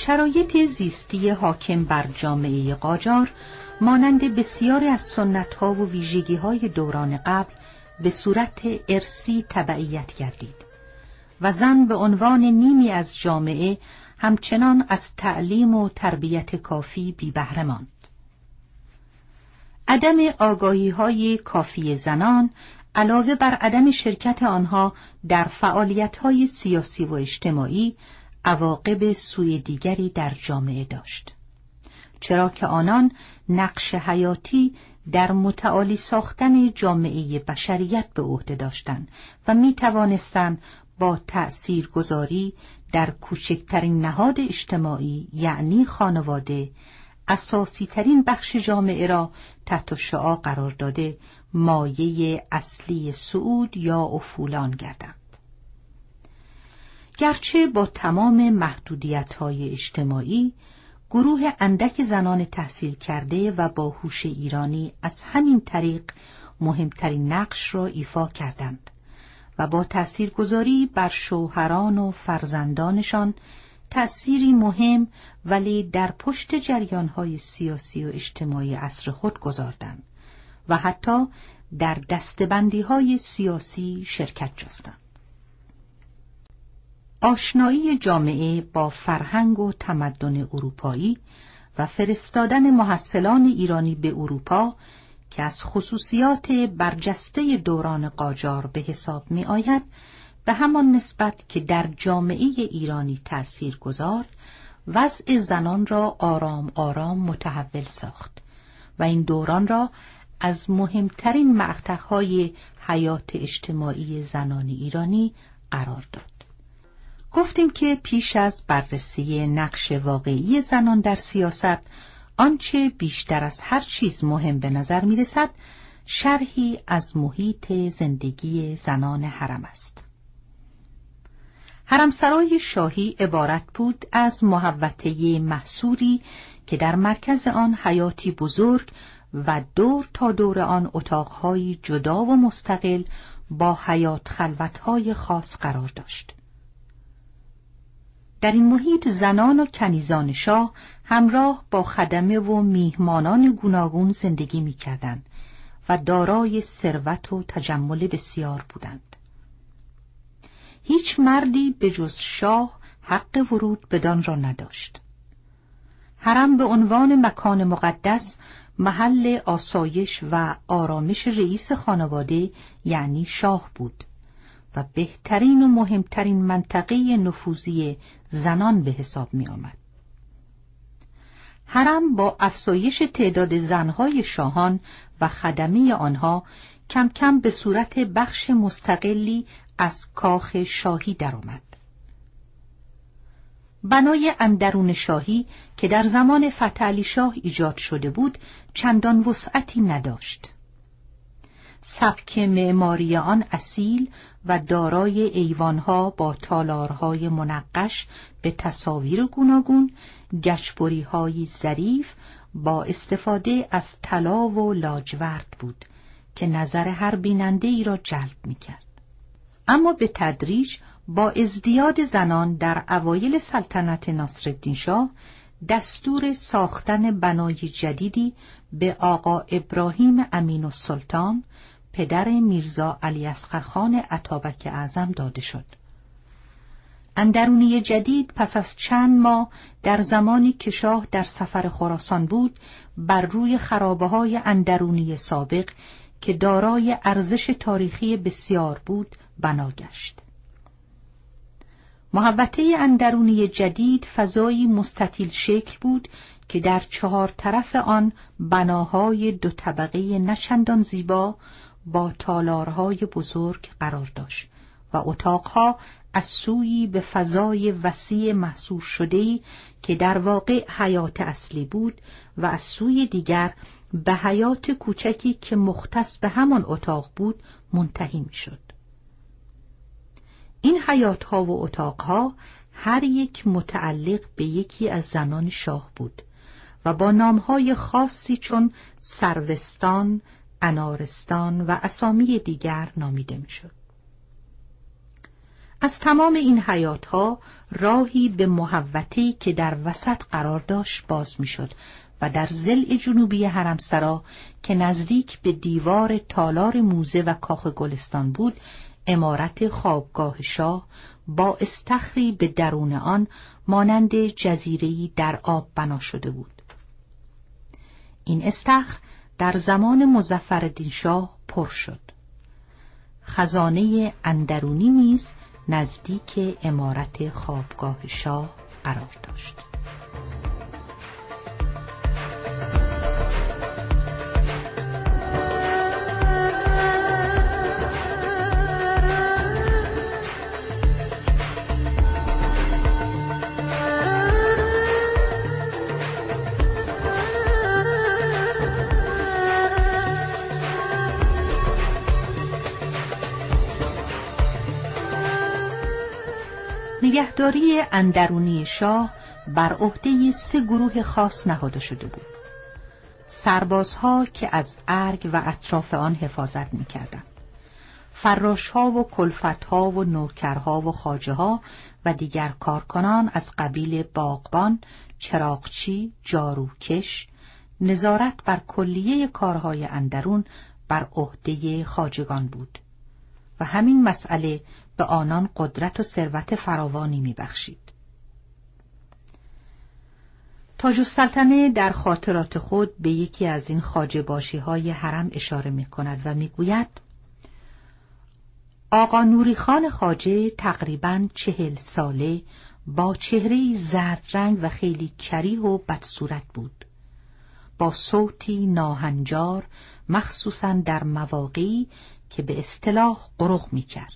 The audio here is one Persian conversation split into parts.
شرایط زیستی حاکم بر جامعه قاجار مانند بسیاری از سنت‌ها و ویژگی‌های دوران قبل به صورت ارثی تبعیت گردید و زن به عنوان نیمی از جامعه همچنان از تعلیم و تربیت کافی بی بهره ماند. عدم آگاهی‌های کافی زنان علاوه بر عدم شرکت آنها در فعالیت‌های سیاسی و اجتماعی عواقب سوی دیگری در جامعه داشت، چرا که آنان نقش حیاتی در متعالی ساختن جامعه بشریت به عهده داشتند و می توانستند با تأثیرگذاری در کوچکترین نهاد اجتماعی یعنی خانواده اساسی ترین بخش جامعه را تحت شعاع قرار داده مایه اصلی صعود یا افولان گردند. گرچه با تمام محدودیت‌های اجتماعی گروه اندک زنان تحصیل کرده و با هوش ایرانی از همین طریق مهمترین نقش را ایفا کردند و با تأثیرگذاری بر شوهران و فرزندانشان تأثیری مهم ولی در پشت جریان‌های سیاسی و اجتماعی عصر خود گذاردند و حتی در دسته‌بندی‌های سیاسی شرکت جستند. آشنایی جامعه با فرهنگ و تمدن اروپایی و فرستادن محصلان ایرانی به اروپا که از خصوصیات برجسته دوران قاجار به حساب می آید، به همان نسبت که در جامعه ایرانی تأثیر گذار، وضع زنان را آرام آرام متحول ساخت و این دوران را از مهمترین مقطع‌های حیات اجتماعی زنان ایرانی قرار داد. گفتیم که پیش از بررسی نقش واقعی زنان در سیاست، آنچه بیشتر از هر چیز مهم به نظر می رسد، شرحی از محیط زندگی زنان حرم است. حرمسرای شاهی عبارت بود از محوطه محصوری که در مرکز آن حیاتی بزرگ و دور تا دور آن اتاق‌های جدا و مستقل با حیات خلوت‌های خاص قرار داشت. در این محیط زنان و کنیزان شاه همراه با خدمه و میهمانان گوناگون زندگی می‌کردند و دارای ثروت و تجمل بسیار بودند. هیچ مردی به جز شاه حق ورود بدان را نداشت. حرم به عنوان مکان مقدس محل آسایش و آرامش رئیس خانواده یعنی شاه بود و بهترین و مهمترین منطقه نفوذی زنان به حساب می آمد. حرم با افزایش تعداد زنهای شاهان و خدمه آنها کم کم به صورت بخش مستقلی از کاخ شاهی درآمد. بنای اندرون شاهی که در زمان فتح علی شاه ایجاد شده بود چندان وسعتی نداشت. سبک معماری آن اصیل و دارای ایوانها با تالارهای منقش به تصاویر گوناگون، گچبری‌های ظریف با استفاده از طلا و لاجورد بود که نظر هر بیننده ای را جلب می‌کرد. اما به تدریج با ازدیاد زنان در اوایل سلطنت ناصرالدین شاه دستور ساختن بنای جدیدی به آقا ابراهیم امین‌السلطان پدر میرزا علی اصغرخان اتابک اعظم داده شد. اندرونی جدید پس از چند ماه در زمانی که شاه در سفر خراسان بود بر روی خرابه‌های اندرونی سابق که دارای ارزش تاریخی بسیار بود بنا گشت. محوطه اندرونی جدید فضایی مستطیل شکل بود که در 4 طرف آن بناهای 2 طبقه نچندان زیبا با تالارهای بزرگ قرار داشت و اتاقها از سویی به فضای وسیع محصور شده‌ای که در واقع حیات اصلی بود و از سوی دیگر به حیات کوچکی که مختص به همان اتاق بود منتهی می‌شد. این حیات‌ها و اتاقها هر یک متعلق به یکی از زنان شاه بود و با نام‌های خاصی چون سروستان، انارستان و اسامی دیگر نامیده می‌شد. از تمام این حیاتها راهی به محوطه‌ای که در وسط قرار داشت باز می‌شد و در ضلع جنوبی حرمسرا که نزدیک به دیوار تالار موزه و کاخ گلستان بود، عمارت خوابگاه شاه با استخری به درون آن مانند جزیره‌ای در آب بنا شده بود. این استخر در زمان مظفرالدین شاه پر شد. خزانه اندرونی نیز نزدیک عمارت خوابگاه شاه قرار داشت. نگهداری اندرونی شاه بر عهده 3 گروه خاص نهاده شده بود. سربازها که از ارگ و اطراف آن حفاظت می‌کردند، فراشها و کلفتها و نوکرها و خواجه‌ها و دیگر کارکنان از قبیل باغبان، چراغچی، جاروکش. نظارت بر کلیه کارهای اندرون بر عهده خواجگان بود و همین مسئله به آنان قدرت و ثروت فراوانی می‌بخشید. تاج السلطنه در خاطرات خود به یکی از این خواجه‌باشی‌های حرم اشاره می‌کند و می‌گوید: آقا نوری خان خواجه تقریباً 40 ساله با چهره‌ای زرد رنگ و خیلی کریه و بدصورت بود، با صوتی ناهنجار، مخصوصاً در مواقعی که به اصطلاح قرق می‌کرد.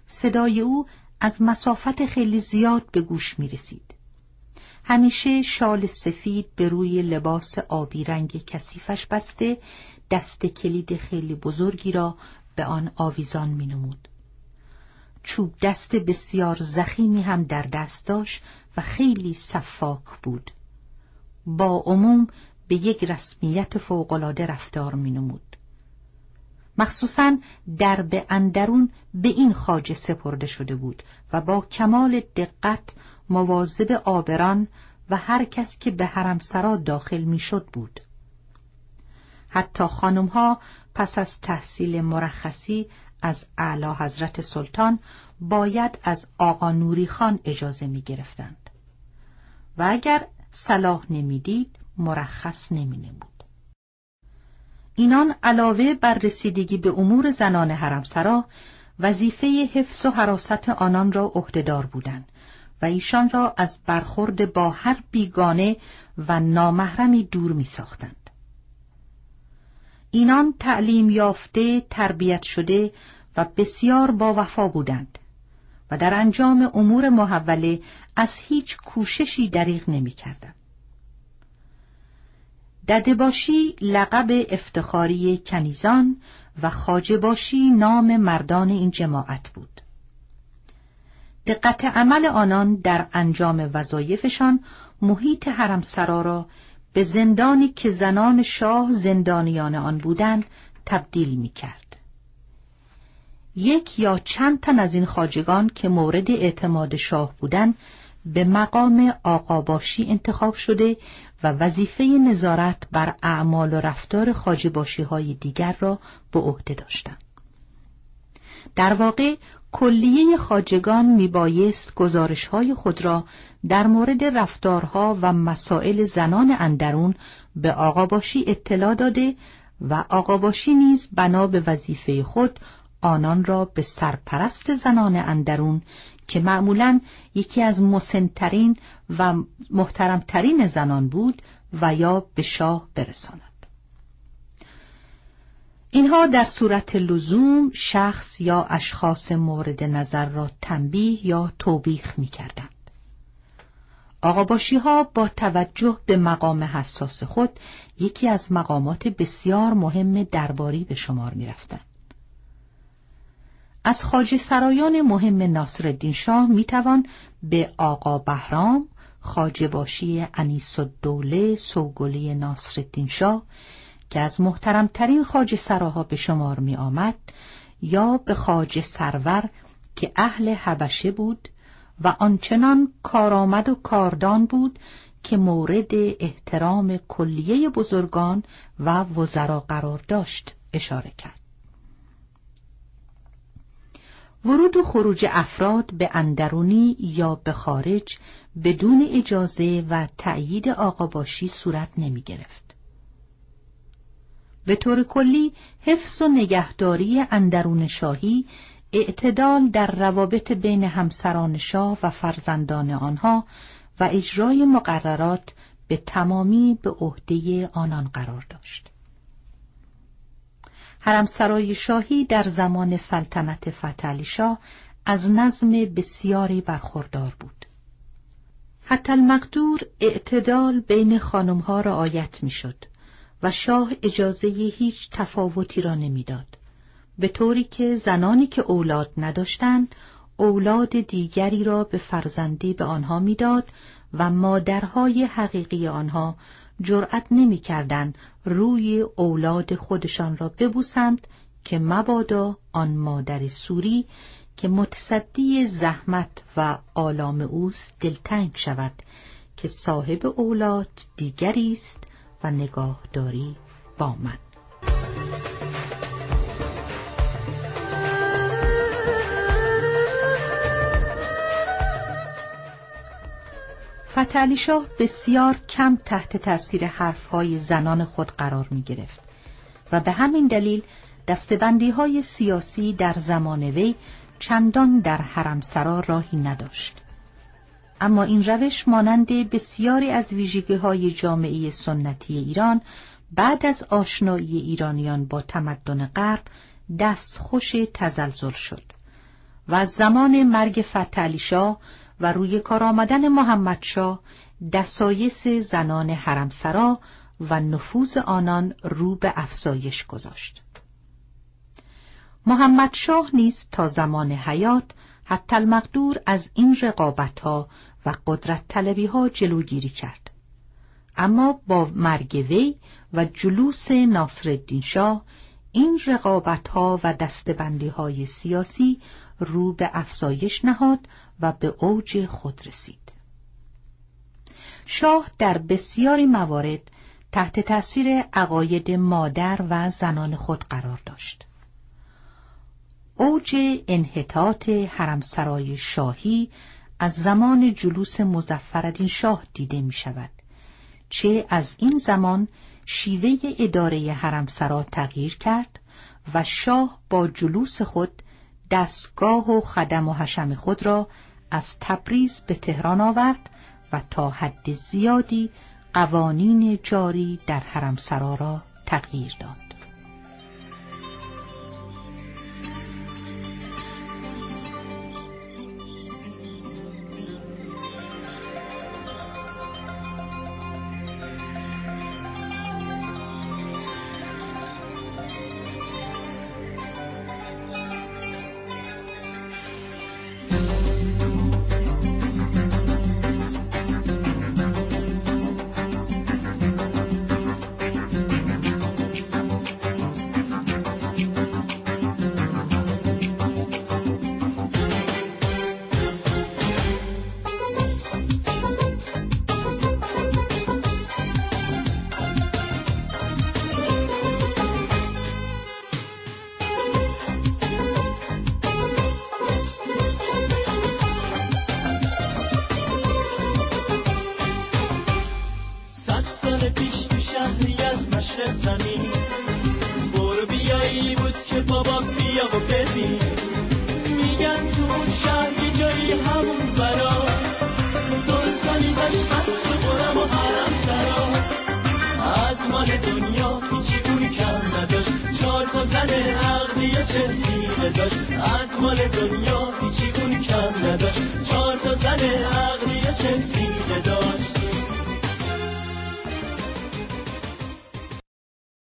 صدای او از مسافت خیلی زیاد به گوش می رسید. همیشه شال سفید به روی لباس آبی رنگ کثیفش بسته، دست کلید خیلی بزرگی را به آن آویزان می نمود. چوب دست بسیار ضخیمی هم در دست داشت و خیلی سفاک بود. با عموم به یک رسمیت فوق‌العاده رفتار می نمود. مخصوصاً درب اندرون به این خواجه سپرده شده بود و با کمال دقت مواظب آبران و هر کس که به حرمسرا داخل میشد بود. حتی خانمها پس از تحصیل مرخصی از اعلی حضرت سلطان باید از آقا نوری خان اجازه می گرفتند و اگر صلاح نمیدید مرخص نمی نمود. اینان علاوه بر رسیدگی به امور زنان حرمسرا، وظیفه حفظ و حراست آنان را عهده‌دار بودند و ایشان را از برخورد با هر بیگانه و نامحرمی دور می ساختند. اینان تعلیم یافته، تربیت شده و بسیار با وفا بودند و در انجام امور محوله از هیچ کوششی دریغ نمی کردند. دده‌باشی لقب افتخاری کنیزان و خواجه‌باشی نام مردان این جماعت بود. دقت عمل آنان در انجام وظایفشان محیط حرمسرا را به زندانی که زنان شاه زندانیان آن بودند تبدیل می کرد. یک یا چند تن از این خواجگان که مورد اعتماد شاه بودند به مقام آقاباشی انتخاب شده و وظیفه نظارت بر اعمال و رفتار خواجه‌باشی‌های دیگر را به عهده داشتند. در واقع کلیه خواجگان میبایست گزارش‌های خود را در مورد رفتارها و مسائل زنان اندرون به آقاباشی اطلاع داده و آقاباشی نیز بنا به وظیفه خود آنان را به سرپرست زنان اندرون که معمولاً یکی از مسن‌ترین و محترمترین زنان بود و یا به شاه برساند. اینها در صورت لزوم شخص یا اشخاص مورد نظر را تنبیه یا توبیخ می کردند. آقاباشی ها با توجه به مقام حساس خود یکی از مقامات بسیار مهم درباری به شمار می رفتند. از خواجه سرایان مهم ناصرالدین شاه می توان به آقا بهرام، خواجه باشی انیس‌الدوله سوگلی ناصرالدین شاه که از محترمترین خواجه سراها به شمار می آمد، یا به خواجه سرور که اهل حبشه بود و آنچنان کارآمد و کاردان بود که مورد احترام کلیه بزرگان و وزرا قرار داشت اشاره کرد. ورود و خروج افراد به اندرونی یا به خارج بدون اجازه و تأیید آقاباشی صورت نمی گرفت. به طور کلی حفظ و نگهداری اندرون شاهی، اعتدال در روابط بین همسران شاه و فرزندان آنها و اجرای مقررات به تمامی به عهده آنان قرار داشت. حرمسرای شاهی در زمان سلطنت فتحعلی شاه از نظم بسیاری برخوردار بود. حتی المقدور اعتدال بین خانمها رعایت می‌شد و شاه اجازه هیچ تفاوتی را نمی‌داد، به طوری که زنانی که اولاد نداشتند اولاد دیگری را به فرزندی به آنها می‌داد و مادرهای حقیقی آنها جرأت نمی‌کردند روی اولاد خودشان را ببوسند که مبادا آن مادر سوری که متصدی زحمت و آلام اوست دلتنگ شود که صاحب اولاد دیگری است و نگاهداری با من. فتحعلی شاه بسیار کم تحت تأثیر حرفهای زنان خود قرار می گرفت و به همین دلیل دستبندی‌های سیاسی در زمان وی چندان در حرمسرا راهی نداشت. اما این روش مانند بسیاری از ویژگی‌های جامعه سنتی ایران بعد از آشنایی ایرانیان با تمدن غرب دستخوش تزلزل شد و از زمان مرگ فتحعلی شاه و روی کار آمدن محمدشاه دسایس زنان حرمسرا و نفوذ آنان رو به افزایش گذاشت. محمدشاه نیز تا زمان حیات حتی المقدور از این رقابت‌ها و قدرت طلبی‌ها جلوگیری کرد. اما با مرگ وی و جلوس ناصرالدین شاه این رقابت‌ها و دستبندی‌های سیاسی رو به افزایش نهاد و به اوج خود رسید. شاه در بسیاری موارد تحت تأثیر عقاید مادر و زنان خود قرار داشت. اوج انحطاط حرمسرای شاهی از زمان جلوس مظفرالدین شاه دیده می شود، چه از این زمان شیوه اداره حرمسرا تغییر کرد و شاه با جلوس خود دستگاه و خدم و حشم خود را از تبریز به تهران آورد و تا حد زیادی قوانین جاری در حرمسرا را تغییر داد. زمین برو بیایی بود که بابا بیا و ببین، میگن تو اون شهر یه جایی همون برا سلطانی داشت قصد و برم و حرم سرا، از مال دنیا هیچی اون کم نداشت، 4 تا زن عقلی و 40 سینه داشت، از مال دنیا هیچی اون کم نداشت، 4 تا زن عقلی و 40 سینه داشت.